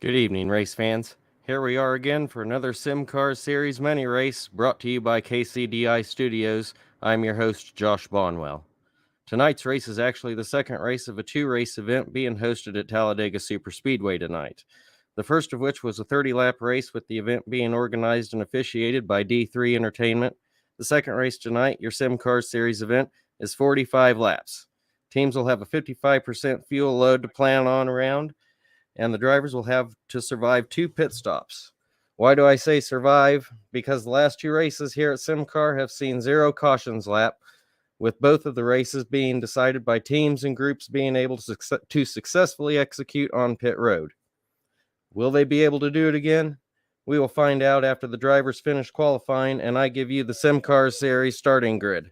Good evening, race fans. Here we are again for another SIMCAR Series mini race brought to you by KCDI Studios. I'm your host, Josh Bonwell. Tonight's race is actually the second race of a two-race event being hosted at Talladega Super Speedway tonight. The first of which was a 30-lap race, with the event being organized and officiated by D3 Entertainment. The second race tonight, your SIMCAR Series event, is 45 laps. Teams will have a 55% fuel load to plan on around, and the drivers will have to survive 2 pit stops. Why do I say survive? Because the last 2 races here at SIMCAR have seen 0 cautions lap, with both of the races being decided by teams and groups being able to successfully execute on pit road. Will they be able to do it again? We will find out after the drivers finish qualifying, and I give you the SIMCAR Series starting grid.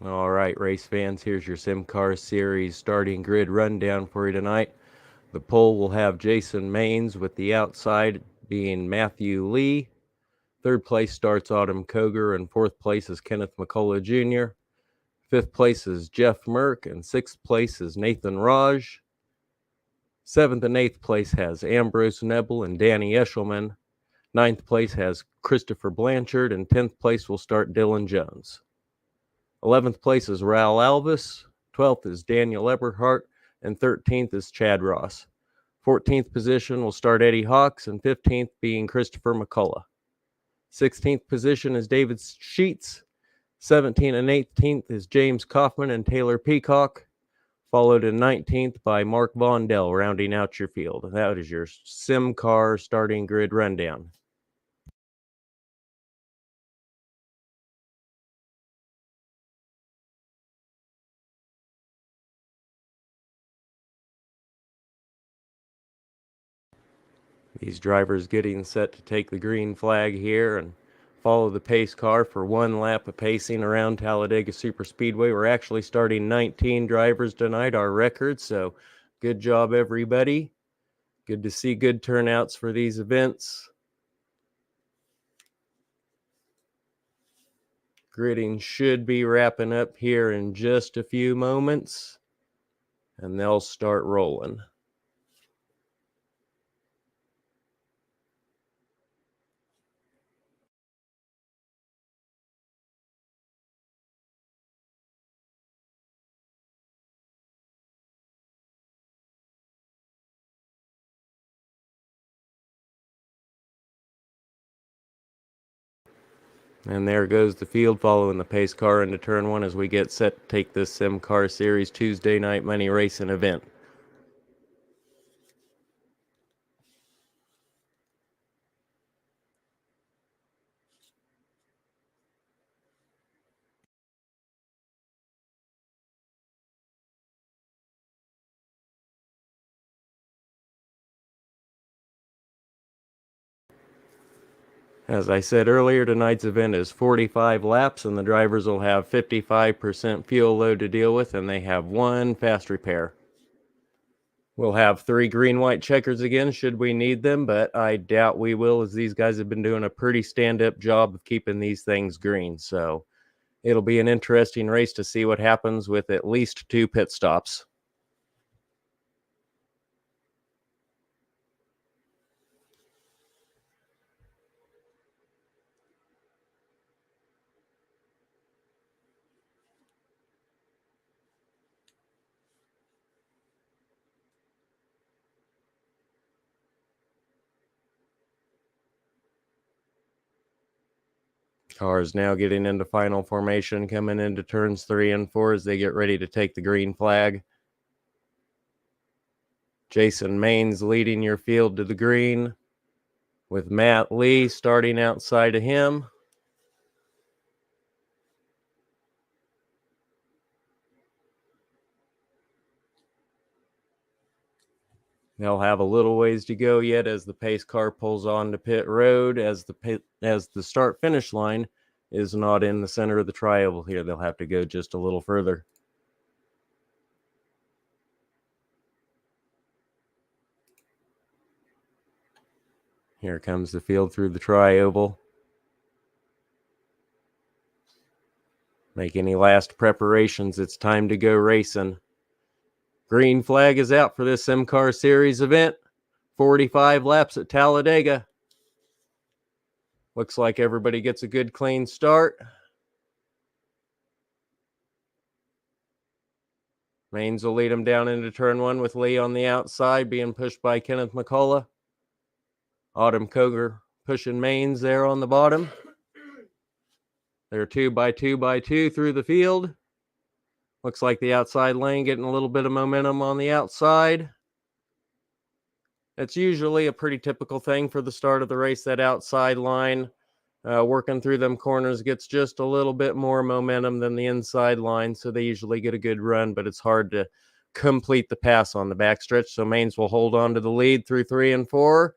All right, race fans, here's your SIMCAR Series starting grid rundown for you tonight. The pole will have Jason Maines, with the outside being Matthew Lee. Third place starts Autumn Koger, and fourth place is Kenneth McCullough Jr. Fifth place is Jeff Merck, and sixth place is Nathan Raj. Seventh and eighth place has Ambrose Nebel and Danny Eshelman. Ninth place has Christopher Blanchard, and 10th place will start Dylan Jones. 11th place is Raul Alvis. 12th is Daniel Eberhardt, and 13th is Chad Ross. 14th position will start Eddie Hawks, and 15th being Christopher McCullough. 16th position is David Sheets. 17th and 18th is James Kaufman and Taylor Peacock, followed in 19th by Mark Vondell, rounding out your field. That is your SIMCAR starting grid rundown. These drivers getting set to take the green flag here and follow the pace car for one lap of pacing around Talladega Super Speedway. We're actually starting 19 drivers tonight, our record, so good job, everybody. Good to see good turnouts for these events. Gridding should be wrapping up here in just a few moments, and they'll start rolling. And there goes the field following the pace car into turn one as we get set to take this SIMCAR Series Tuesday night money racing event. As I said earlier, tonight's event is 45 laps, and the drivers will have 55% fuel load to deal with, and they have one fast repair. We'll have 3 green-white checkers again should we need them, but I doubt we will, as these guys have been doing a pretty stand-up job of keeping these things green. So it'll be an interesting race to see what happens with at least 2 pit stops. Cars now getting into final formation, coming into turns 3 and 4 as they get ready to take the green flag. Jason Maines leading your field to the green, with Matt Lee starting outside of him. They'll have a little ways to go yet as the pace car pulls on to pit road, as the start finish line is not in the center of the trioval here. They'll have to go just a little further. Here comes the field through the trioval. Make any last preparations. It's time to go racing. Green flag is out for this SIMCAR Series event. 45 laps at Talladega. Looks like everybody gets a good clean start. Maines will lead him down into turn 1 with Lee on the outside, being pushed by Kenneth McCullough. Autumn Koger pushing Maines there on the bottom. They're 2 by 2 by 2 through the field. Looks like the outside lane getting a little bit of momentum on the outside. It's usually a pretty typical thing for the start of the race, that outside line. Working through them corners gets just a little bit more momentum than the inside line, so they usually get a good run, but it's hard to complete the pass on the backstretch. So Maines will hold on to the lead through 3 and 4.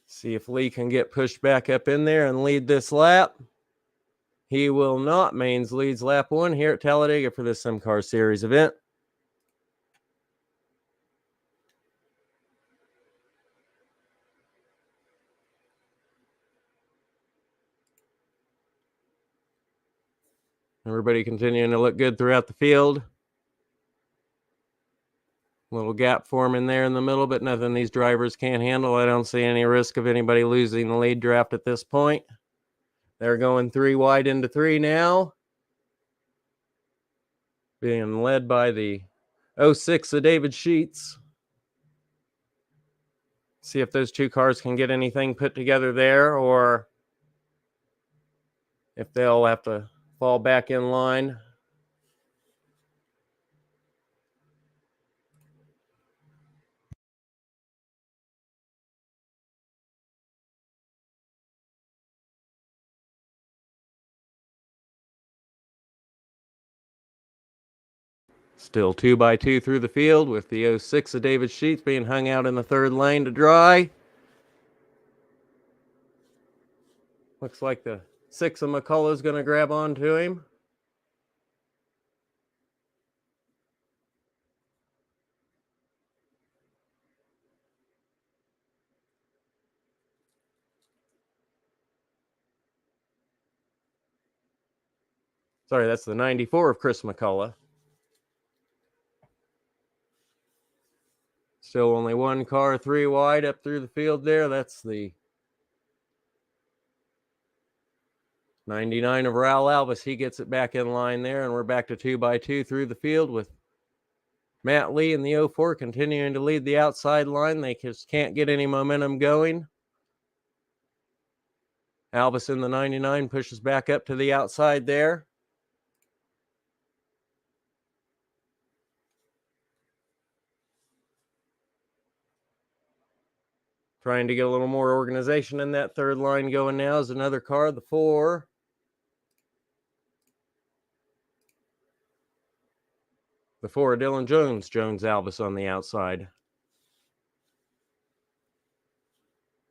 See if Lee can get pushed back up in there and lead this lap. He will not. Maines leads lap 1 here at Talladega for this SIMCAR Series event. Everybody continuing to look good throughout the field. Little gap forming there in the middle, but nothing these drivers can't handle. I don't see any risk of anybody losing the lead draft at this point. They're going 3 wide into 3 now. Being led by the 06 of David Sheets. See if those 2 cars can get anything put together there, or if they'll have to fall back in line. Still 2 by 2 through the field, with the 06 of David Sheets being hung out in the 3rd lane to dry. Looks like the 6 of McCullough's going to grab onto him. Sorry, that's the 94 of Chris McCullough. Still only 1 car 3 wide up through the field there. That's the 99 of Raul Alvis. He gets it back in line there, and we're back to 2 by 2 through the field with Matt Lee in the 04 continuing to lead the outside line. They just can't get any momentum going. Albus in the 99 pushes back up to the outside there. Trying to get a little more organization in that third line going now is another car, the 4. The 4, Dylan Jones. Jones Albus on the outside.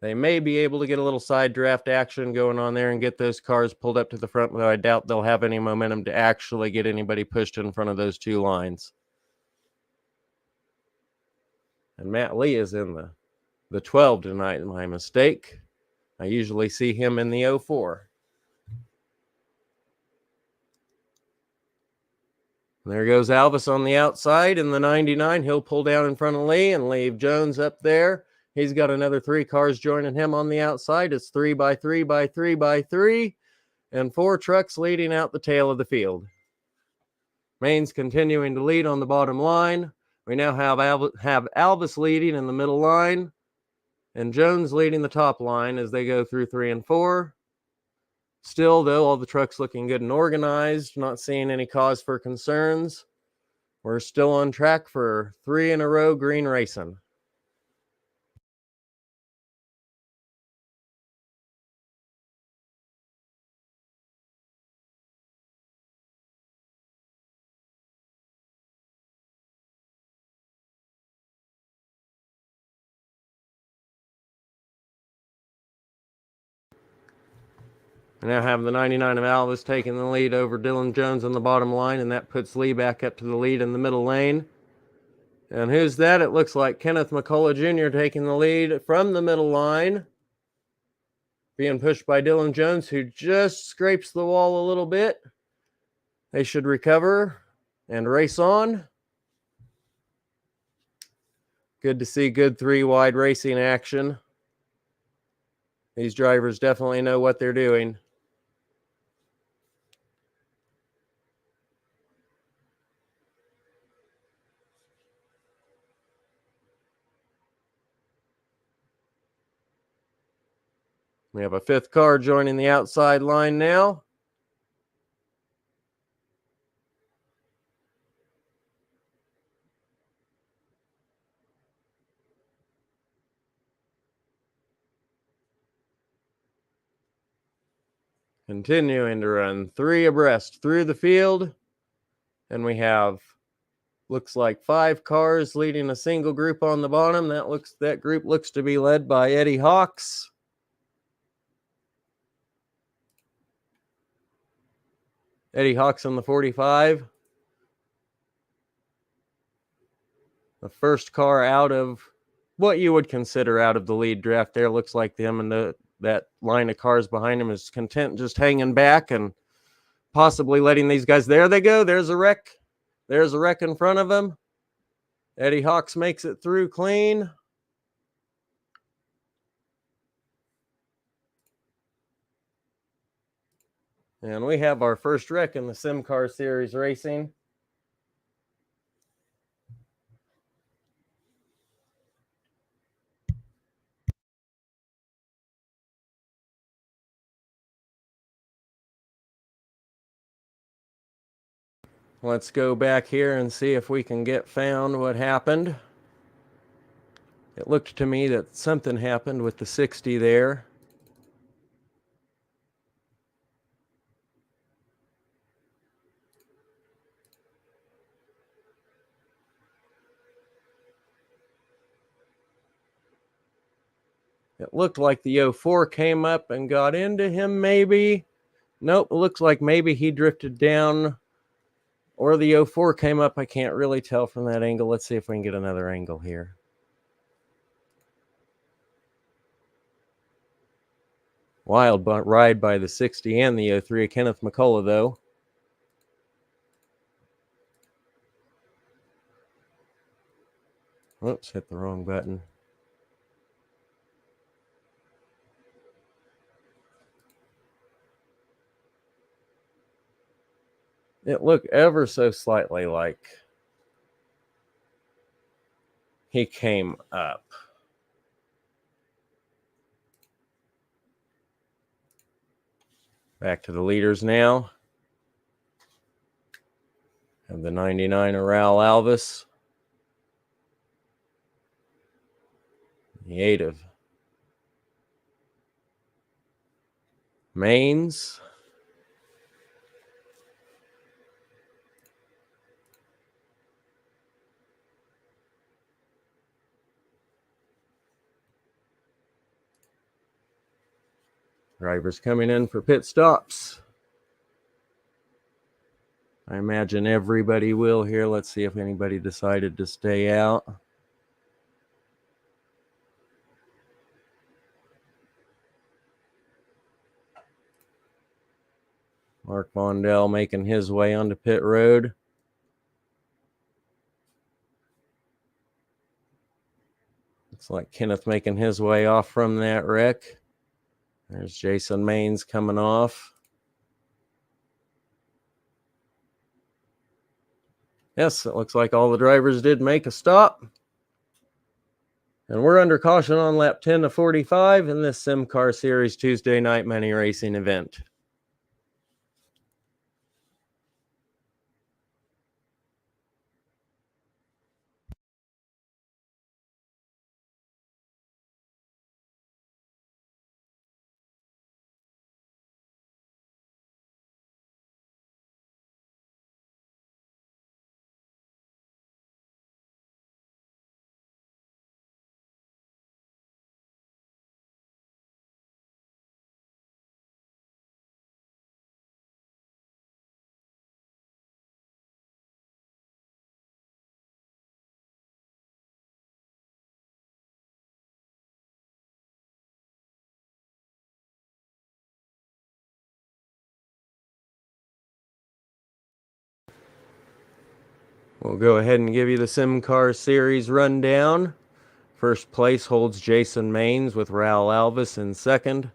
They may be able to get a little side draft action going on there and get those cars pulled up to the front, though I doubt they'll have any momentum to actually get anybody pushed in front of those two lines. And Matt Lee is in the 12 tonight, my mistake. I usually see him in the 04. There goes Albus on the outside in the 99. He'll pull down in front of Lee and leave Jones up there. He's got another 3 cars joining him on the outside. It's 3 by 3 by 3 by 3, and 4 trucks leading out the tail of the field. Maines continuing to lead on the bottom line. We now have Albus leading in the middle line, and Jones leading the top line as they go through 3 and 4. Still, though, all the trucks looking good and organized, not seeing any cause for concerns. We're still on track for 3 in a row green racing. We now have the 99 of Albus taking the lead over Dylan Jones on the bottom line, and that puts Lee back up to the lead in the middle lane. And who's that? It looks like Kenneth McCullough Jr. taking the lead from the middle line, being pushed by Dylan Jones, who just scrapes the wall a little bit. They should recover and race on. Good to see good 3-wide racing action. These drivers definitely know what they're doing. We have a 5th car joining the outside line now. Continuing to run 3 abreast through the field. And we have, looks like 5 cars leading a single group on the bottom. That group looks to be led by Eddie Hawks. Eddie Hawks on the 45. The first car out of what you would consider out of the lead draft there. Looks like them and that line of cars behind him is content just hanging back and possibly letting these guys. There they go. There's a wreck. There's a wreck in front of him. Eddie Hawks makes it through clean. And we have our first wreck in the SIMCAR Series racing. Let's go back here and see if we can get found what happened. It looked to me that something happened with the 60 there. It looked like the 04 came up and got into him, maybe. Nope, it looks like maybe he drifted down, or the 04 came up. I can't really tell from that angle. Let's see if we can get another angle here. Wild ride by the 60 and the 03 of Kenneth McCullough, though. Oops, hit the wrong button. It looked ever so slightly like he came up. Back to the leaders now. Have the 99 of Raul Alvis. The 8 of Mains. Drivers coming in for pit stops. I imagine everybody will here. Let's see if anybody decided to stay out. Mark Vondell making his way onto pit road. Looks like Kenneth making his way off from that wreck. There's Jason Mains coming off. Yes, it looks like all the drivers did make a stop. And we're under caution on lap 10 to 45 in this SIMCAR Series Tuesday night money racing event. We'll go ahead and give you the SIMCAR Series rundown. First place holds Jason Mains with Raul Alvis in second.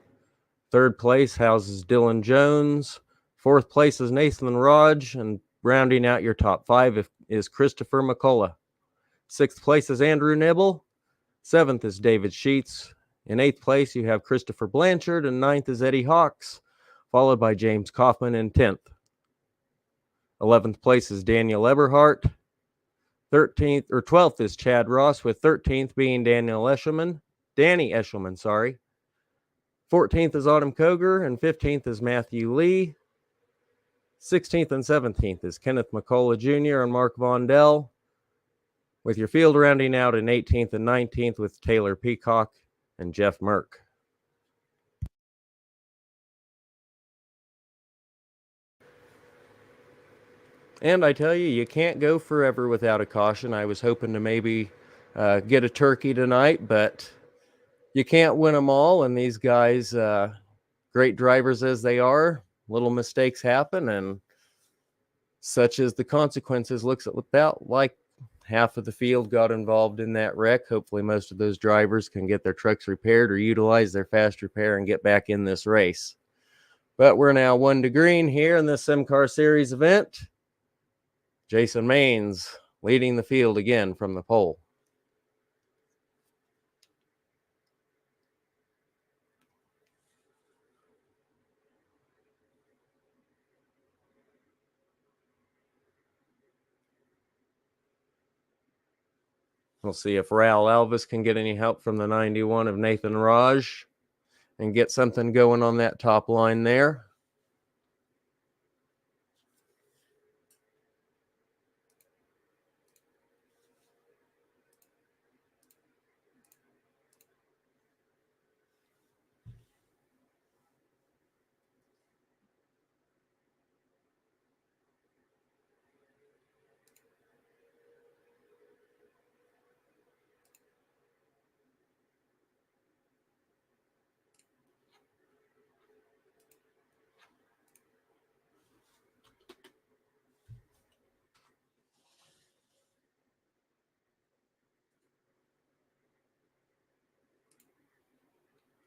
Third place houses Dylan Jones. Fourth place is Nathan Raj, and rounding out your top 5 is Christopher McCullough. Sixth place is Andrew Nibble. Seventh is David Sheets. In eighth place, you have Christopher Blanchard, and ninth is Eddie Hawks, followed by James Kaufman in 10th. 11th place is Daniel Eberhardt. 12th is Chad Ross, with 13th being Danny Eshelman. 14th is Autumn Koger, and 15th is Matthew Lee. 16th and 17th is Kenneth McCullough Jr. and Mark Vondell, with your field rounding out in 18th and 19th with Taylor Peacock and Jeff Merck. And I tell you, you can't go forever without a caution. I was hoping to maybe get a turkey tonight, but you can't win them all. And these guys, great drivers as they are, little mistakes happen, and such as the consequences. Looks about like half of the field got involved in that wreck. Hopefully most of those drivers can get their trucks repaired or utilize their fast repair and get back in this race. But we're now 1 to green here in this SIMCAR Series event. Jason Mains leading the field again from the pole. We'll see if Raul Alvis can get any help from the 91 of Nathan Raj and get something going on that top line there.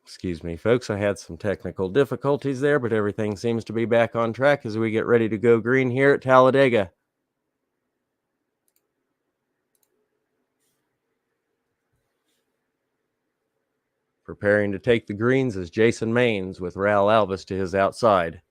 Excuse me, folks, I had some technical difficulties there, but everything seems to be back on track as we get ready to go green here at Talladega. Preparing to take the greens is Jason Mains with Raul Alvis to his outside.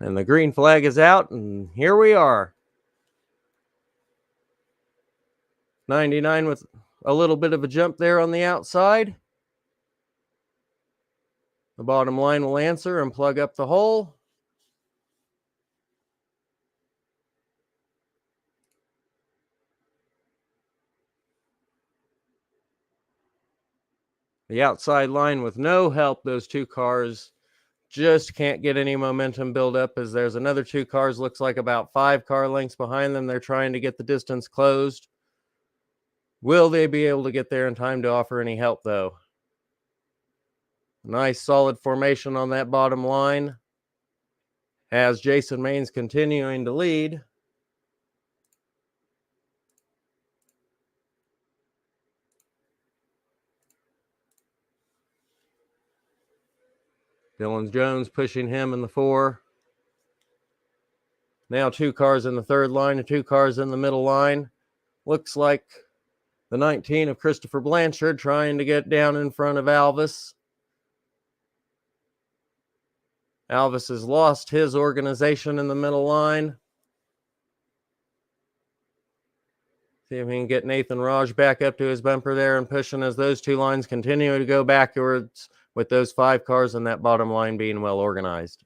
And the green flag is out, and here we are. 99 with a little bit of a jump there on the outside. The bottom line will answer and plug up the hole. The outside line with no help, those two cars just can't get any momentum build up, as there's another two cars, looks like about 5 car lengths behind them. They're trying to get the distance closed. Will they be able to get there in time to offer any help, though? Nice solid formation on that bottom line, as Jason Maines continuing to lead. Dylan Jones pushing him in the 4. Now 2 cars in the third line and 2 cars in the middle line. Looks like the 19 of Christopher Blanchard trying to get down in front of Alvis. Alvis has lost his organization in the middle line. See if he can get Nathan Raj back up to his bumper there and pushing, as those two lines continue to go backwards, with those 5 cars in that bottom line being well organized.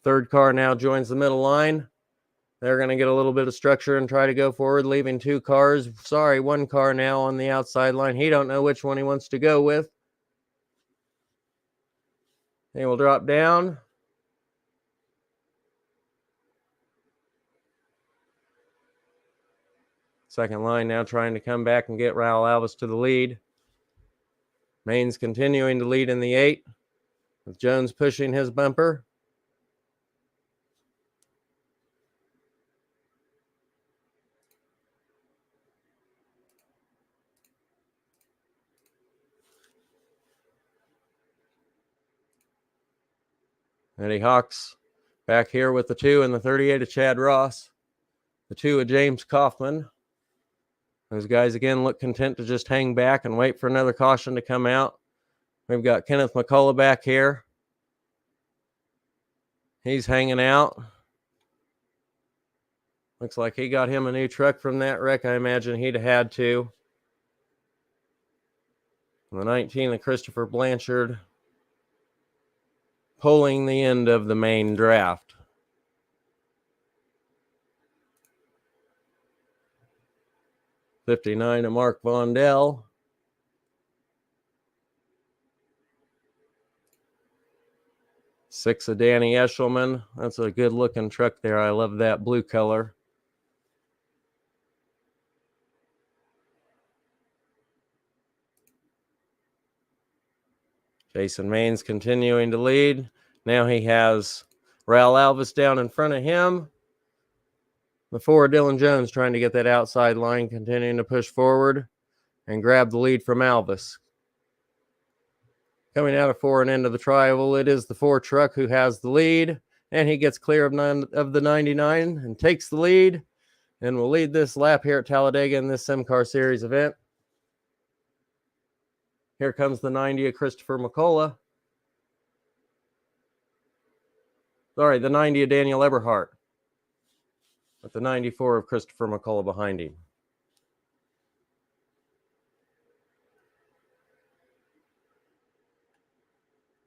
Third car now joins the middle line. They're going to get a little bit of structure and try to go forward, leaving 2 cars. Sorry, 1 car now on the outside line. He don't know which one he wants to go with. He will drop down. Second line now trying to come back and get Raul Alvis to the lead. Maines continuing to lead in the 8, with Jones pushing his bumper. Eddie Hawks back here with the 2 and the 38 of Chad Ross. The 2 of James Kaufman. Those guys again look content to just hang back and wait for another caution to come out. We've got Kenneth McCullough back here. He's hanging out. Looks like he got him a new truck from that wreck. I imagine he'd have had to. And the 19 of Christopher Blanchard pulling the end of the main draft. '59 of Mark Vondell. '6 of Danny Eshelman. That's a good looking truck there. I love that blue color. Jason Maines continuing to lead. Now he has Raul Alvis down in front of him. The 4, Dylan Jones, trying to get that outside line, continuing to push forward and grab the lead from Alvis. Coming out of 4 and into the tri-oval, it is the 4 truck who has the lead, and he gets clear of the 99 and takes the lead, and will lead this lap here at Talladega in this SIMCAR Series event. Here comes the 90 of Christopher McCullough. Sorry, the 90 of Daniel Eberhardt, with the 94 of Christopher McCullough behind him.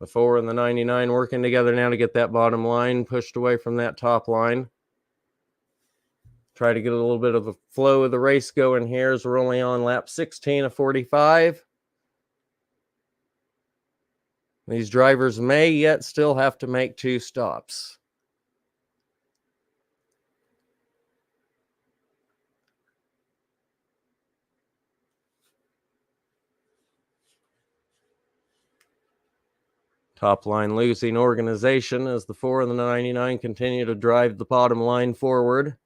The 4 and the 99 working together now to get that bottom line pushed away from that top line. Try to get a little bit of the flow of the race going here, as we're only on lap 16 of 45. These drivers may yet still have to make 2 stops. Top line losing organization as the 4 and the 99 continue to drive the bottom line forward.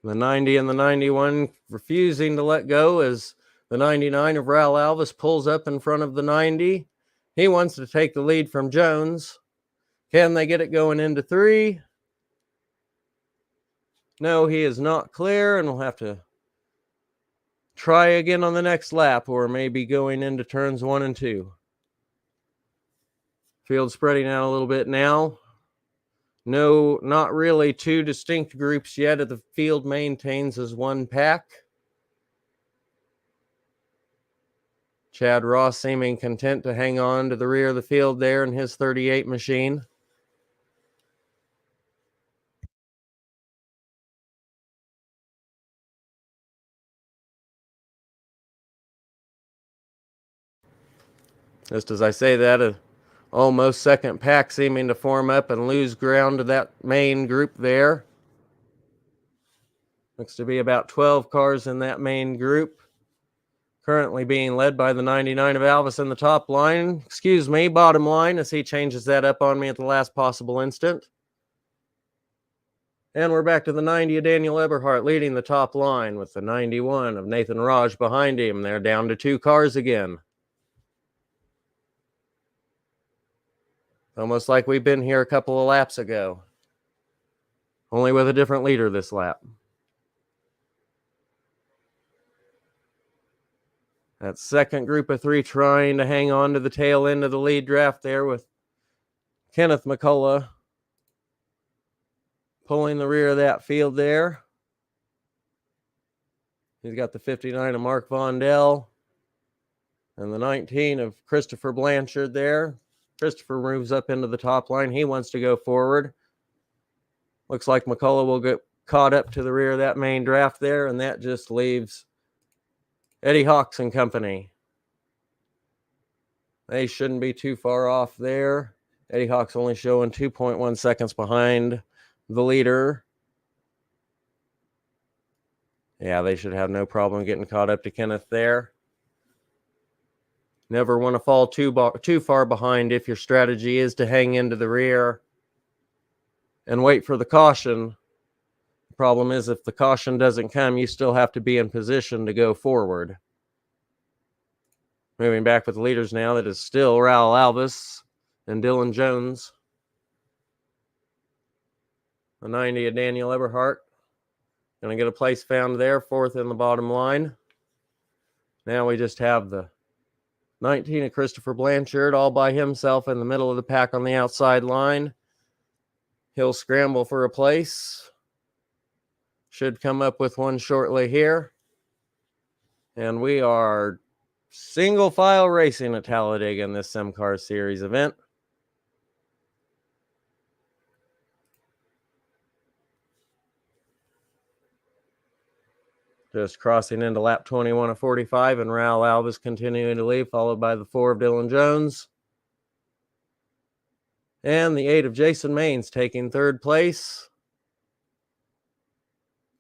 The 90 and the 91 refusing to let go as the 99 of Raul Alvis pulls up in front of the 90. He wants to take the lead from Jones. Can they get it going into 3? No, he is not clear, and we'll have to try again on the next lap, or maybe going into turns 1 and 2. Field spreading out a little bit now. No, not really two distinct groups yet. The field maintains as one pack. Chad Ross seeming content to hang on to the rear of the field there in his 38 machine. Just as I say that, a almost second pack seeming to form up and lose ground to that main group there. Looks to be about 12 cars in that main group. Currently being led by the 99 of Alvis in the top line. Excuse me, bottom line, as he changes that up on me at the last possible instant. And we're back to the 90 of Daniel Eberhardt leading the top line with the 91 of Nathan Raj behind him. They're down to 2 cars again. Almost like we've been here a couple of laps ago. Only with a different leader this lap. That second group of 3 trying to hang on to the tail end of the lead draft there with Kenneth McCullough pulling the rear of that field there. He's got the 59 of Mark Vondell and the 19 of Christopher Blanchard there. Christopher moves up into the top line. He wants to go forward. Looks like McCullough will get caught up to the rear of that main draft there, and that just leaves Eddie Hawks and company. They shouldn't be too far off there. Eddie Hawks only showing 2.1 seconds behind the leader. Yeah, they should have no problem getting caught up to Kenneth there. Never want to fall too far behind if your strategy is to hang into the rear and wait for the caution. The problem is if the caution doesn't come, you still have to be in position to go forward. Moving back with the leaders now, that is still Raul Alvis and Dylan Jones. The 90 of Daniel Eberhardt. Going to get a place found there, 4th in the bottom line. Now we just have the 19 of Christopher Blanchard all by himself in the middle of the pack on the outside line. He'll scramble for a place. Should come up with one shortly here. And we are single file racing at Talladega in this SIMCAR Series event. Just crossing into lap 21 of 45, and Raul Alvis continuing to lead, followed by the 4 of Dylan Jones. And the 8 of Jason Maines taking 3rd place.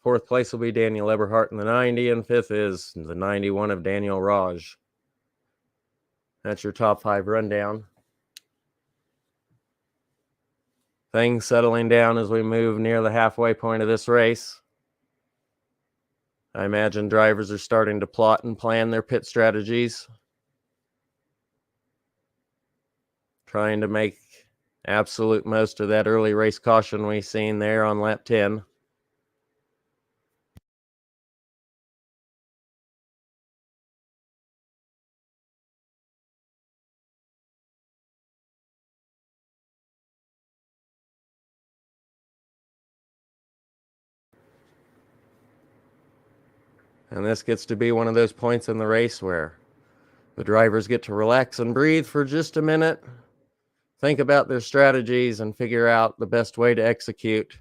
4th place will be Daniel Eberhardt in the 90, and 5th is the 91 of Daniel Raj. That's your top 5 rundown. Things settling down as we move near the halfway point of this race. I imagine drivers are starting to plot and plan their pit strategies. Trying to make absolute most of that early race caution we've seen there on lap 10. And this gets to be one of those points in the race where the drivers get to relax and breathe for just a minute, think about their strategies, and figure out the best way to execute.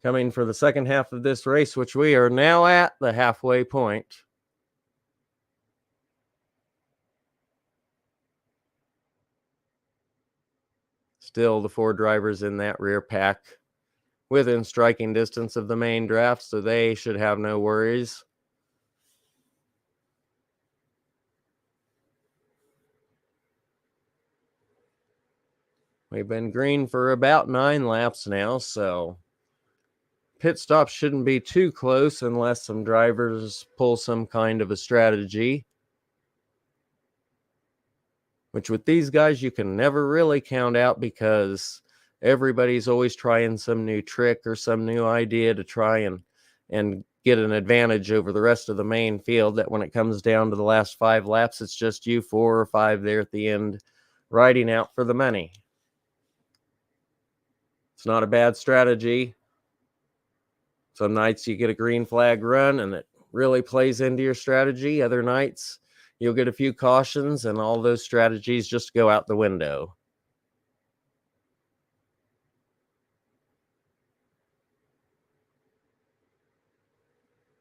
Coming for the second half of this race, which we are now at the halfway point. Still the 4 drivers in that rear pack within striking distance of the main draft, so they should have no worries. We've been green for about 9 laps now, so pit stops shouldn't be too close unless some drivers pull some kind of a strategy. Which with these guys you can never really count out, because Everybody's always trying some new trick or some new idea to try and get an advantage over the rest of the main field, that when it comes down to the last 5 laps, it's just you 4 or 5 there at the end riding out for the money. It's not a bad strategy. Some nights you get a green flag run and it really plays into your strategy. Other nights you'll get a few cautions and all those strategies just go out the window.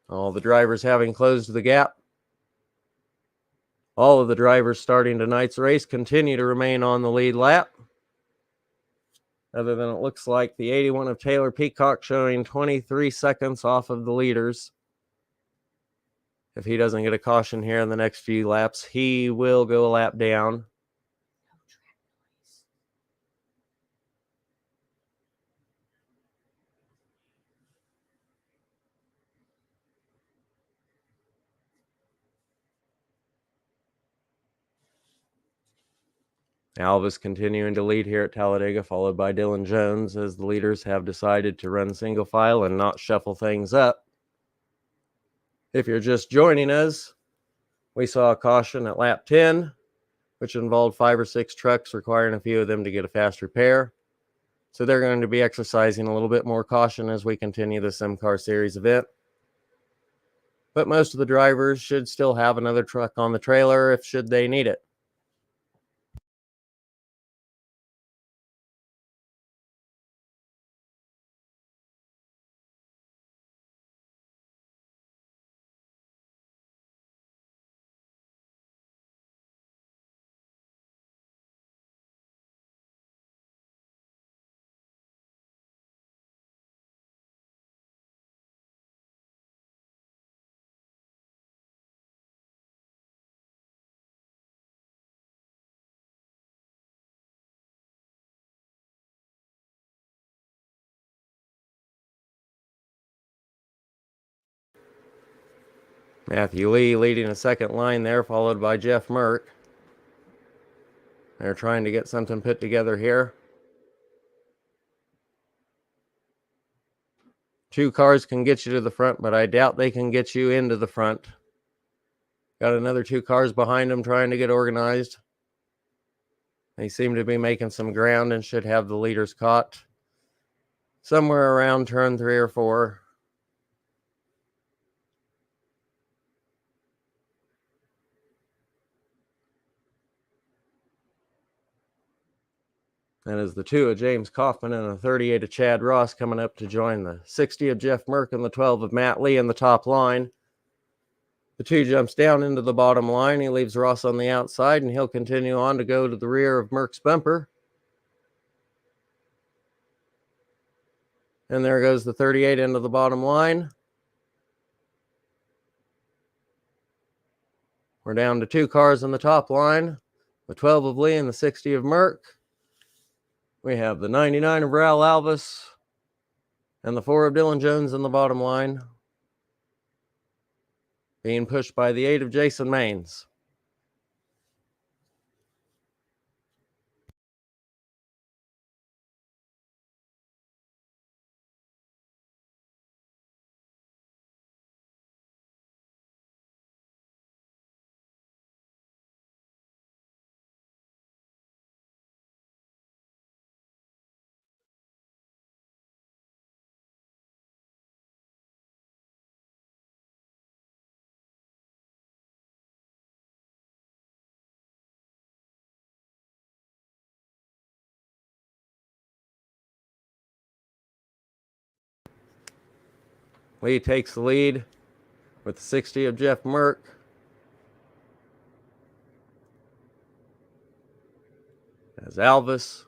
All the drivers having closed the gap. All of the drivers starting tonight's race continue to remain on the lead lap. Other than it looks like the 81 of Taylor Peacock showing 23 seconds off of the leaders. If he doesn't get a caution here in the next few laps, he will go a lap down. Alvis continuing to lead here at Talladega, followed by Dylan Jones, as the leaders have decided to run single file and not shuffle things up. If you're just joining us, we saw a caution at lap 10, which involved 5 or 6 trucks, requiring a few of them to get a fast repair. So they're going to be exercising a little bit more caution as we continue the SIMCAR Series event. But most of the drivers should still have another truck on the trailer if should they need it. Matthew Lee leading a second line there, followed by Jeff Merck. They're trying to get something put together here. 2 cars can get you to the front, but I doubt they can get you into the front. Got another 2 cars behind them trying to get organized. They seem to be making some ground and should have the leaders caught somewhere around turn 3 or 4. That is the 2 of James Kaufman and the 38 of Chad Ross coming up to join the 60 of Jeff Merck and the 12 of Matt Lee in the top line. The 2 jumps down into the bottom line. He leaves Ross on the outside, and he'll continue on to go to the rear of Merck's bumper. And there goes the 38 into the bottom line. We're down to 2 cars in the top line. The 12 of Lee and the 60 of Merck. We have the 99 of Raul Alvis and the 4 of Dylan Jones in the bottom line, being pushed by the 8 of Jason Maines. Lee takes the lead with the 60 of Jeff Merck. As Alvis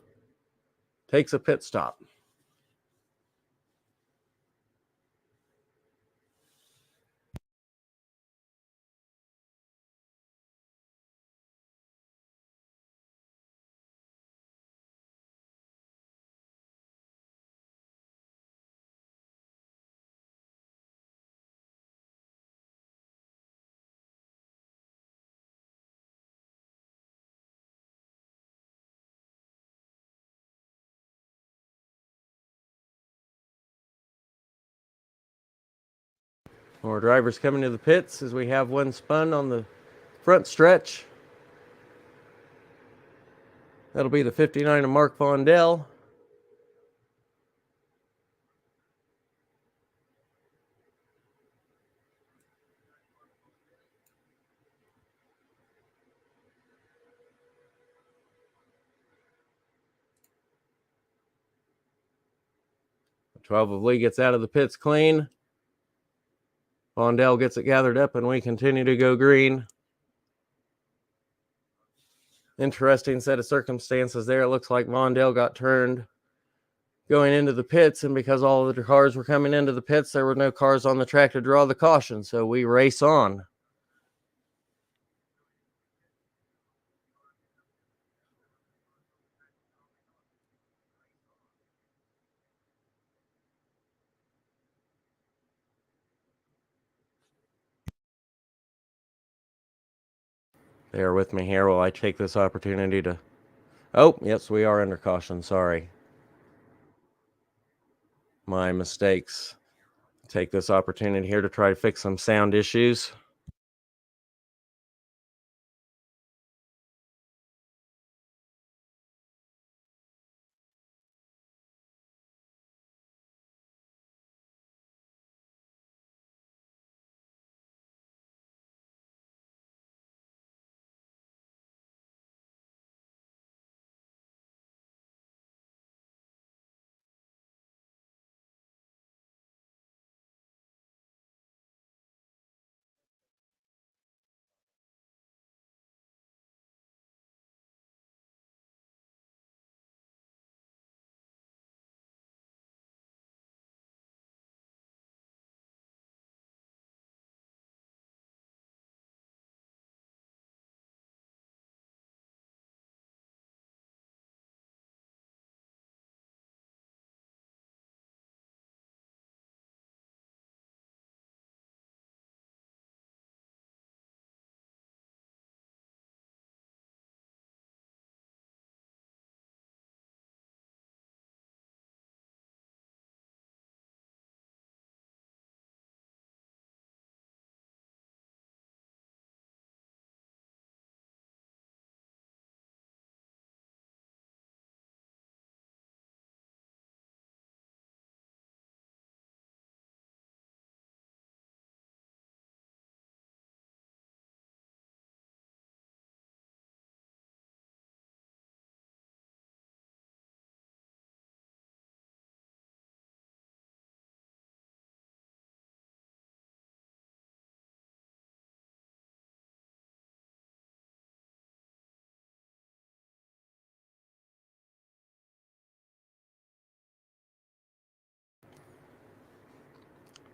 takes a pit stop. More drivers coming to the pits as we have one spun on the front stretch. That'll be the 59 of Mark Vondell. The 12 of Lee gets out of the pits clean. Vondell gets it gathered up, and we continue to go green. Interesting set of circumstances there. It looks like Vondell got turned going into the pits, and because all of the cars were coming into the pits, there were no cars on the track to draw the caution, so we race on. Bear with me here while I take this opportunity to... Oh, yes, we are under caution. Sorry. My mistakes. Take this opportunity here to try to fix some sound issues.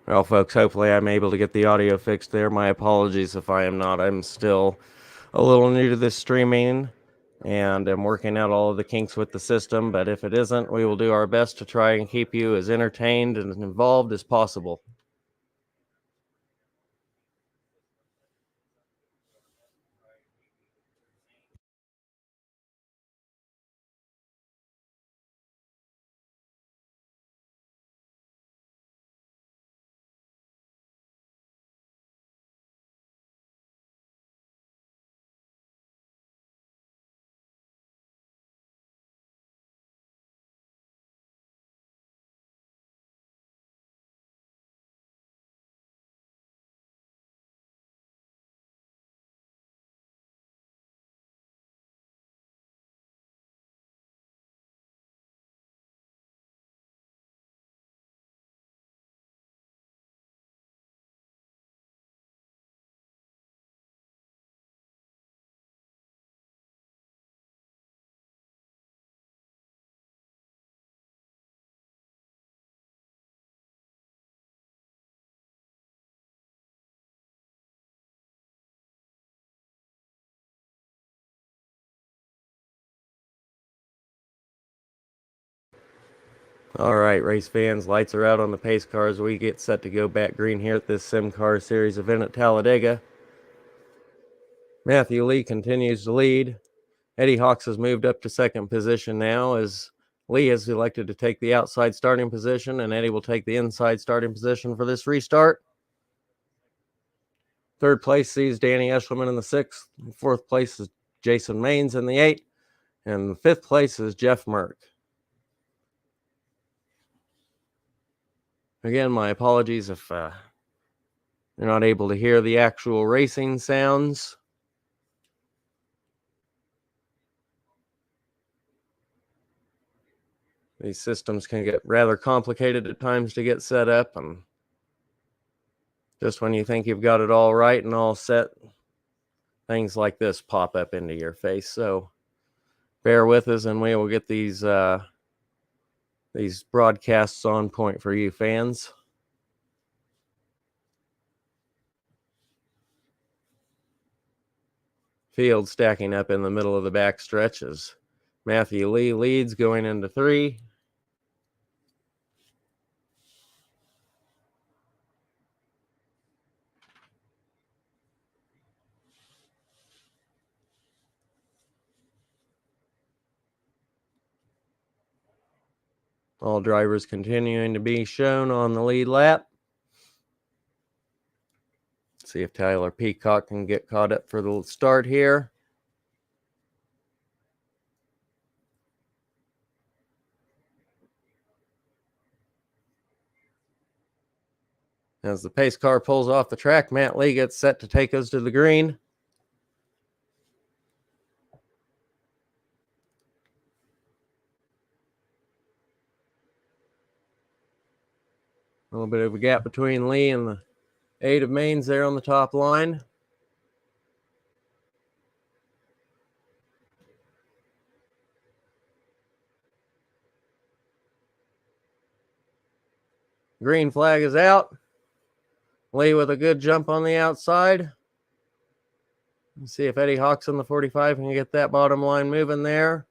Well, folks, hopefully I'm able to get the audio fixed there. My apologies if I am not. I'm still a little new to this streaming, and I'm working out all of the kinks with the system, but if it isn't, we will do our best to try and keep you as entertained and involved as possible. All right, race fans, lights are out on the pace cars. We get set to go back green here at this SIMCAR Series event at Talladega. Matthew Lee continues to lead. Eddie Hawks has moved up to second position now as Lee has elected to take the outside starting position, and Eddie will take the inside starting position for this restart. Third place sees Danny Eshelman in the 6th. Fourth place is Jason Maines in the 8th. And fifth place is Jeff Merck. Again, my apologies if you're not able to hear the actual racing sounds. These systems can get rather complicated at times to get set up, and just when you think you've got it all right and all set, things like this pop up into your face. So bear with us, and we will get these broadcasts on point for you fans. Field stacking up in the middle of the backstretch as Matthew Lee leads going into 3. All drivers continuing to be shown on the lead lap. See if Tyler Peacock can get caught up for the start here. As the pace car pulls off the track, Matt Lee gets set to take us to the green. A little bit of a gap between Lee and the 8 of Maines there on the top line. Green flag is out. Lee with a good jump on the outside. Let's see if Eddie Hawks in the 45 can get that bottom line moving there.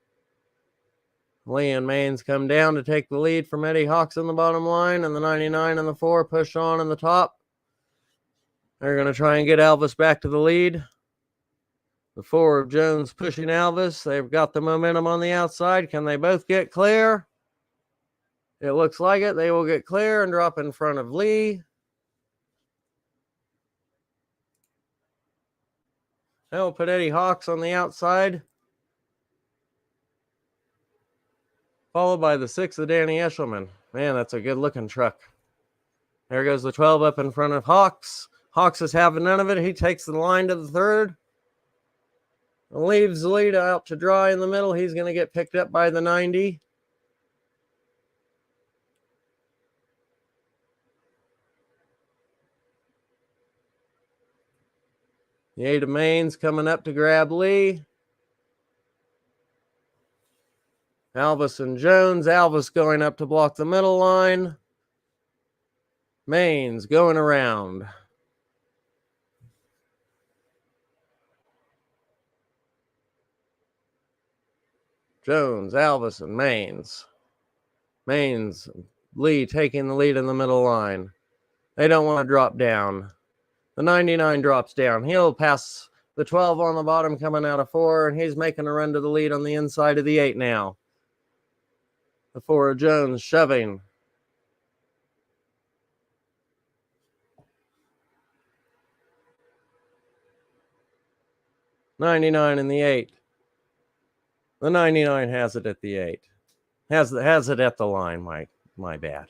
Lee and Maines come down to take the lead from Eddie Hawks in the bottom line, and the 99 and the 4 push on in the top. They're going to try and get Elvis back to the lead. The 4 of Jones pushing Elvis. They've got the momentum on the outside. Can they both get clear? It looks like it. They will get clear and drop in front of Lee. That will put Eddie Hawks on the outside, followed by the 6 of Danny Eshelman. Man, that's a good-looking truck. There goes the 12 up in front of Hawks. Hawks is having none of it. He takes the line to the 3rd. Leaves the lead out to dry in the middle. He's going to get picked up by the 90. The 8 of Maines coming up to grab Lee. Elvis and Jones. Elvis going up to block the middle line. Maines going around. Jones, Elvis, and Maines. Maines, Lee taking the lead in the middle line. They don't want to drop down. The 99 drops down. He'll pass the 12 on the bottom coming out of 4, and he's making a run to the lead on the inside of the 8 now. The 4 of Jones shoving. '99 in the 8. The 99 has it at the 8. Has it at the line, my bad.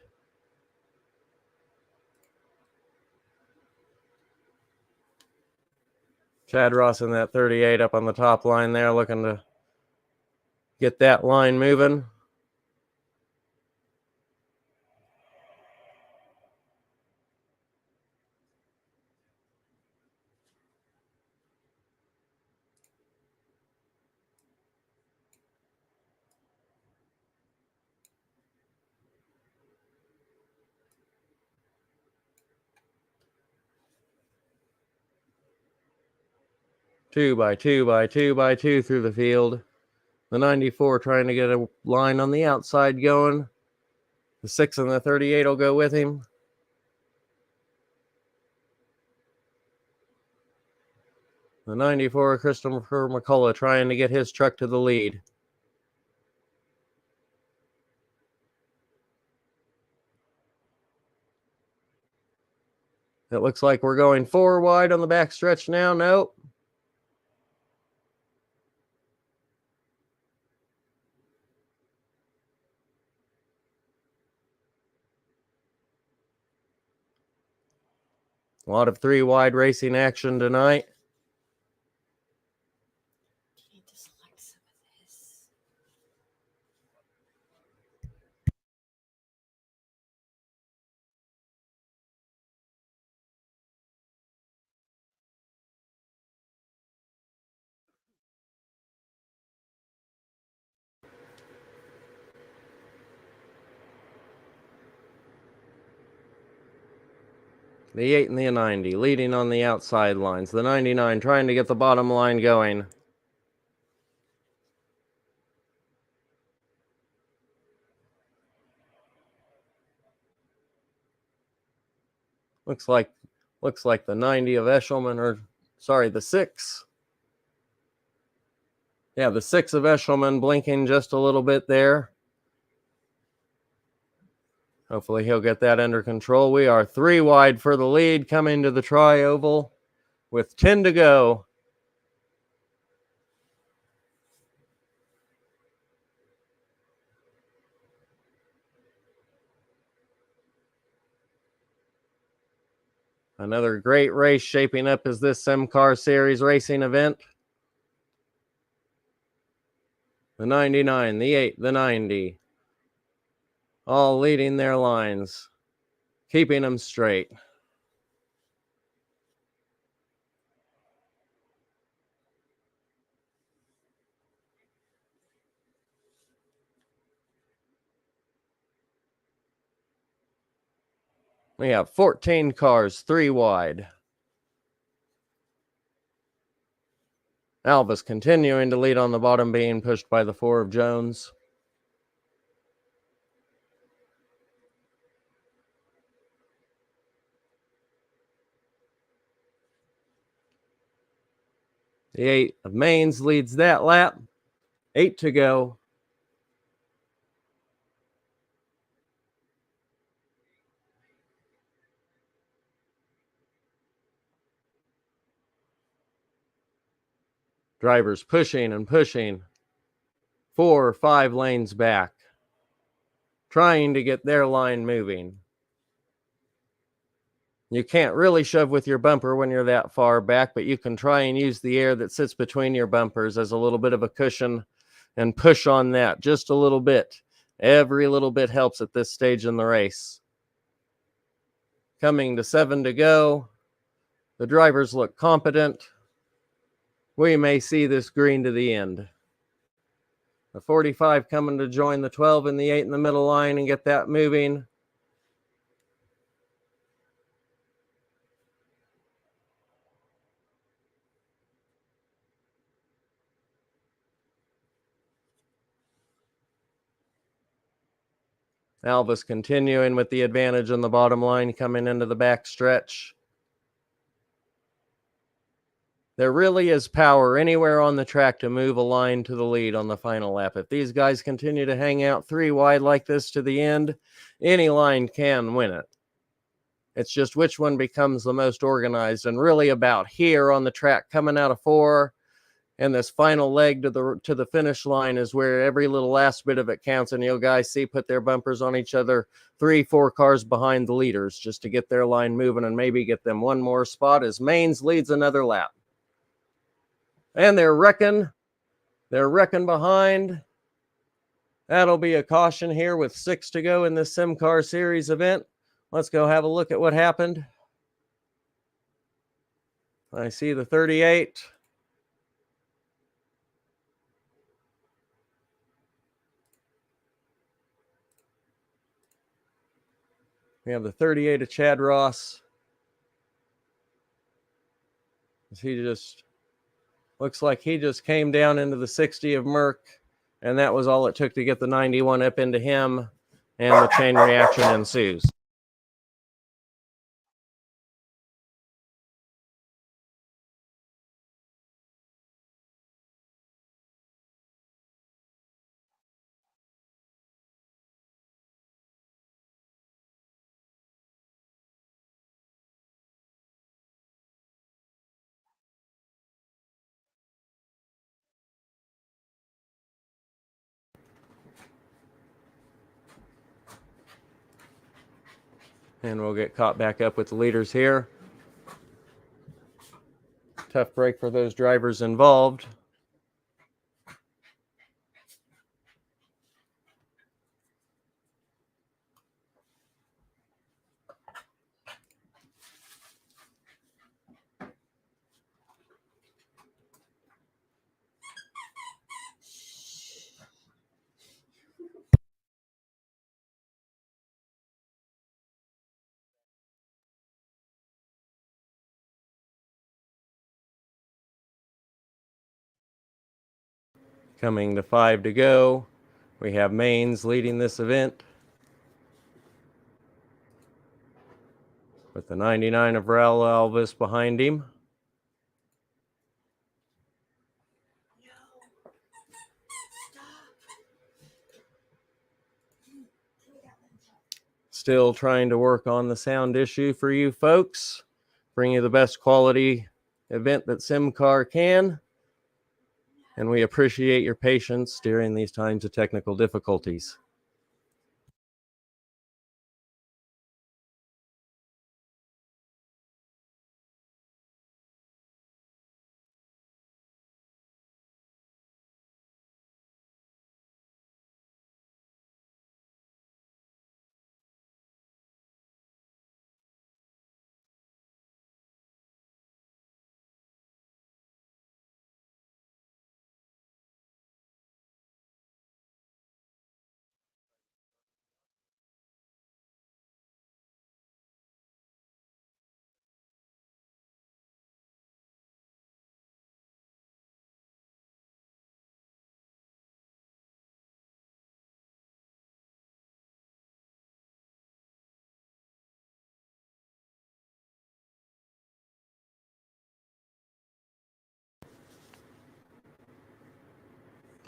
Chad Ross in that 38 up on the top line there, looking to get that line moving. Two by two through the field. The 94 trying to get a line on the outside going. The 6 and the 38 will go with him. The 94, Christopher McCullough, trying to get his truck to the lead. It looks like we're going 4 wide on the back stretch now. Nope. A lot of 3 wide racing action tonight. The 8 and the 90 leading on the outside lines. The 99 trying to get the bottom line going. Looks like the 90 of Eshelman, or sorry, the 6. Yeah, the 6 of Eshelman blinking just a little bit there. Hopefully he'll get that under control. We are 3 wide for the lead coming to the tri-oval with 10 to go. Another great race shaping up as this SIMCAR Series racing event. The 99, the 8, the 90, all leading their lines, keeping them straight. We have 14 cars, 3 wide. Alvis continuing to lead on the bottom, being pushed by the 4 of Jones. The 8 of Maines leads that lap. 8 to go. Drivers pushing and pushing. 4 or 5 lanes back, trying to get their line moving. You can't really shove with your bumper when you're that far back, but you can try and use the air that sits between your bumpers as a little bit of a cushion and push on that just a little bit. Every little bit helps at this stage in the race. Coming to 7 to go. The drivers look competent. We may see this green to the end. The 45 coming to join the 12 and the 8 in the middle line and get that moving. Alvis continuing with the advantage on the bottom line coming into the back stretch. There really is power anywhere on the track to move a line to the lead on the final lap. If these guys continue to hang out 3 wide like this to the end, any line can win it. It's just which one becomes the most organized, and really about here on the track coming out of 4. And this final leg to the finish line is where every little last bit of it counts. And you'll guys see put their bumpers on each other 3, 4 cars behind the leaders just to get their line moving and maybe get them one more spot as Maines leads another lap. And they're wrecking behind. That'll be a caution here with 6 to go in this SIMCAR Series event. Let's go have a look at what happened. I see the 38. We have the 38 of Chad Ross. He just looks like he just came down into the 60 of Merck, and that was all it took to get the 91 up into him, and the chain reaction ensues. And we'll get caught back up with the leaders here. Tough break for those drivers involved. Coming to 5 to go, we have Maines leading this event with the 99 of Raul Alvis behind him. Still trying to work on the sound issue for you folks. Bring you the best quality event that SIMCAR can. And we appreciate your patience during these times of technical difficulties.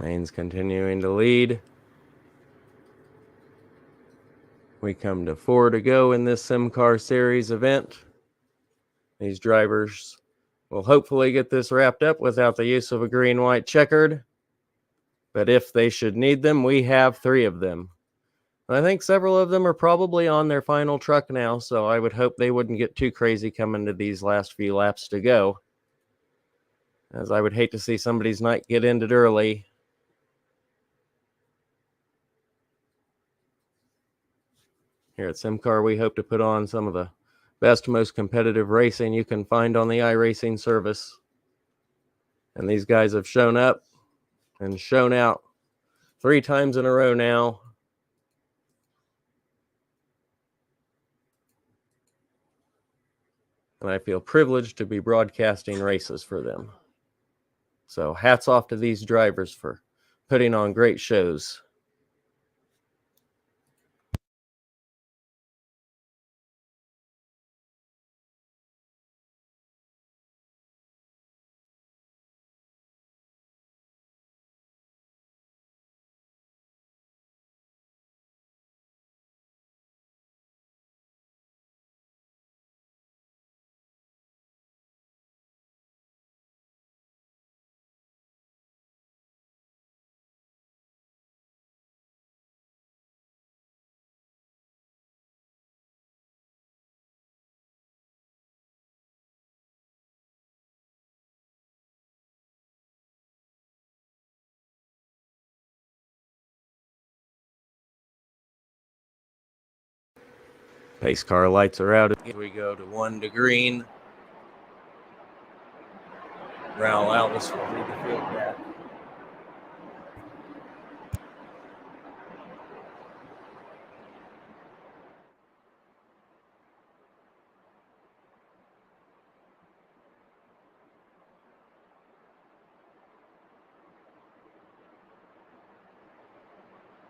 Maines continuing to lead. We come to 4 to go in this SIMCAR Series event. These drivers will hopefully get this wrapped up without the use of a green-white checkered. But if they should need them, we have 3 of them. I think several of them are probably on their final truck now, so I would hope they wouldn't get too crazy coming to these last few laps to go, as I would hate to see somebody's night get ended early. Here at SIMCAR, we hope to put on some of the best, most competitive racing you can find on the iRacing service. And these guys have shown up and shown out 3 times in a row now. And I feel privileged to be broadcasting races for them. So hats off to these drivers for putting on great shows. Pace car lights are out. Here we go to 1 to green. Raul Alvis will lead the field back.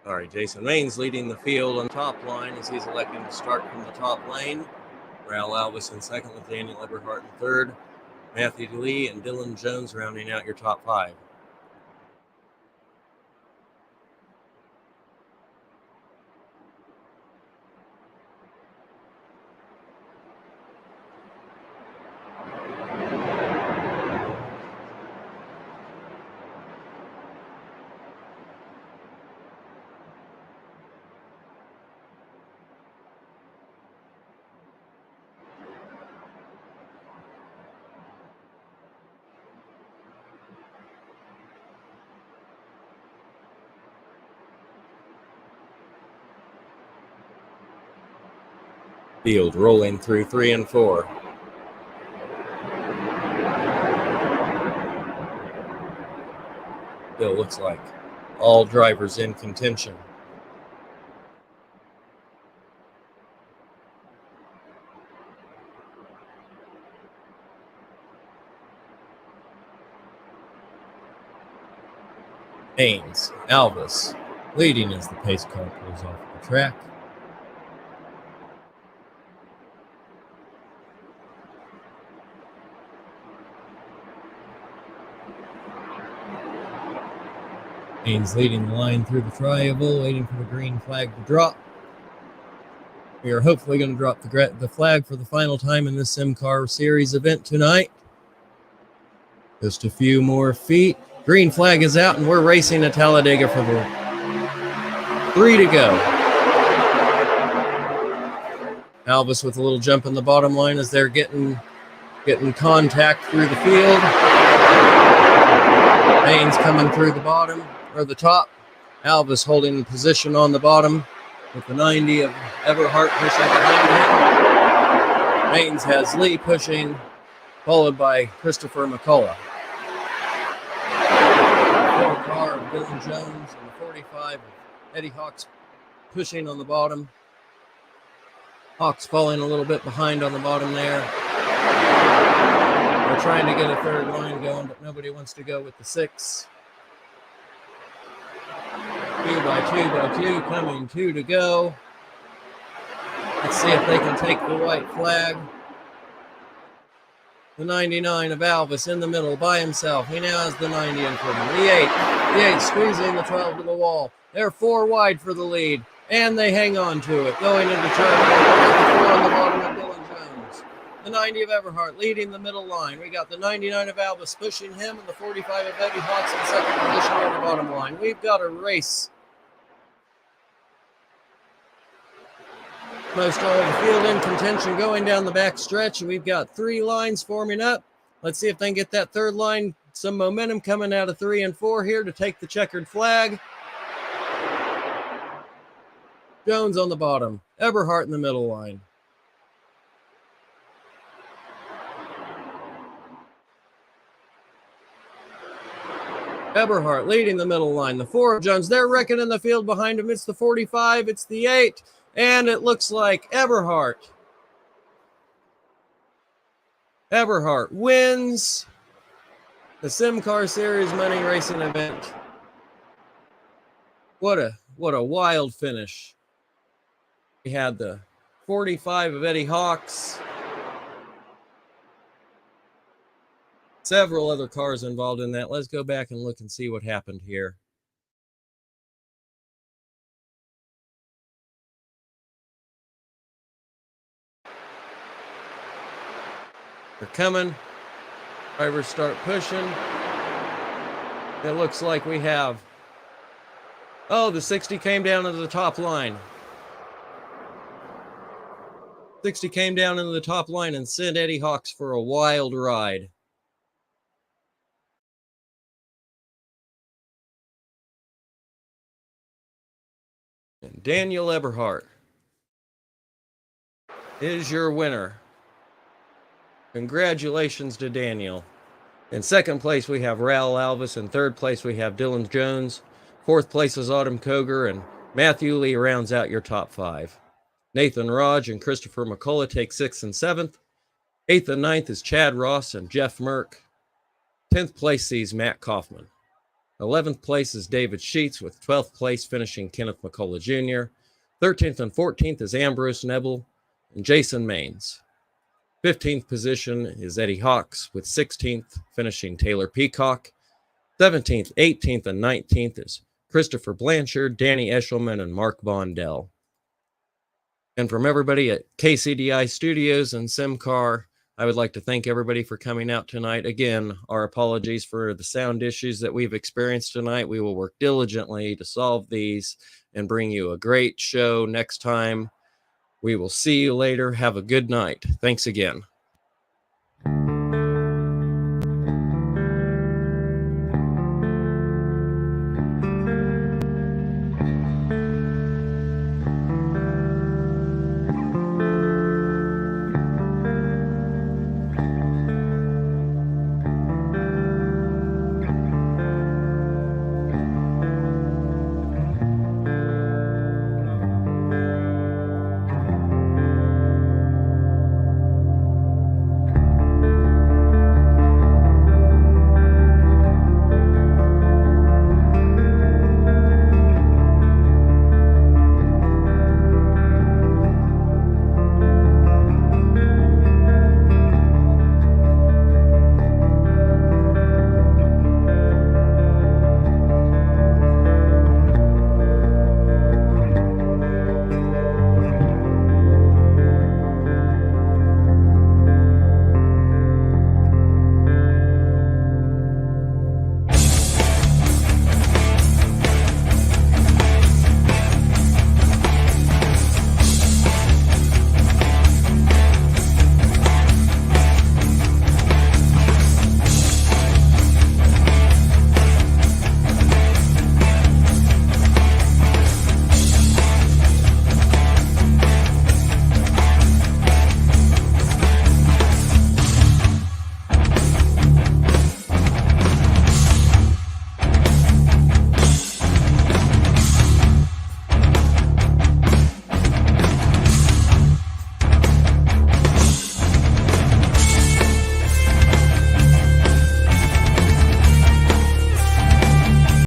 All right, Jason Maines leading the field on top line as he's electing to start from the top lane. Raul Alvis in second with Daniel Eberhardt in third. Matthew Lee and Dylan Jones rounding out your top 5. Field rolling through 3 and 4. Still looks like all drivers in contention. Haynes, Alvis, leading as the pace car pulls off the track. Haynes leading the line through the tri-oval, waiting for the green flag to drop. We are hopefully going to drop the flag for the final time in this SIMCAR Series event tonight. Just a few more feet. Green flag is out, and we're racing at Talladega for the 3 to go. Alvis with a little jump in the bottom line as they're getting contact through the field. Haynes coming through the bottom, or the top. Alvis holding position on the bottom with the 90 of Everhart pushing behind him. Haynes has Lee pushing, followed by Christopher McCullough. The car of Dylan Jones and the 45 of Eddie Hawks pushing on the bottom. Hawks falling a little bit behind on the bottom there. We're trying to get a third line going, but nobody wants to go with the 6. 2 by 2, coming 2 to go. Let's see if they can take the white flag. The 99 of Alvis in the middle by himself. He now has the 90 in front of him. The 8 squeezing the 12 to the wall. They're 4 wide for the lead, and they hang on to it. Going into turn 4 on the bottom of Dylan Jones. The 90 of Everhart leading the middle line. We got the 99 of Alvis pushing him, and the 45 of Eddie Hawks in second position on the bottom line. We've got a race. Most all of the field in contention going down the back stretch, and we've got 3 lines forming up. Let's see if they can get that third line, some momentum coming out of 3 and 4 here to take the checkered flag. Jones on the bottom, Everhart in the middle line. Everhart leading the middle line. The 4 of Jones, they're wrecking in the field behind him. It's the 45, it's the 8. And it looks like Everhart wins the SIMCAR Series money racing event. What a wild finish. We had the 45 of Eddie Hawks. Several other cars involved in that. Let's go back and look and see what happened here. They're coming. Drivers start pushing. It looks like we have... Oh, the 60 came down into the top line. 60 came down into the top line and sent Eddie Hawks for a wild ride. And Daniel Everhart is your winner. Congratulations to Daniel. In second place, we have Raul Alvis. In third place, we have Dylan Jones. Fourth place is Autumn Koger, and Matthew Lee rounds out your top 5. Nathan Raj and Christopher McCullough take 6th and 7th. 8th and 9th is Chad Ross and Jeff Merck. 10th place sees Matt Kaufman. 11th place is David Sheets, with 12th place finishing Kenneth McCullough Jr. 13th and 14th is Ambrose Nebel and Jason Maines. 15th position is Eddie Hawks, with 16th finishing Taylor Peacock. 17th, 18th, and 19th is Christopher Blanchard, Danny Eshelman, and Mark Bondell. And from everybody at KCDI Studios and SIMCAR, I would like to thank everybody for coming out tonight. Again, our apologies for the sound issues that we've experienced tonight. We will work diligently to solve these and bring you a great show next time. We will see you later. Have a good night. Thanks again.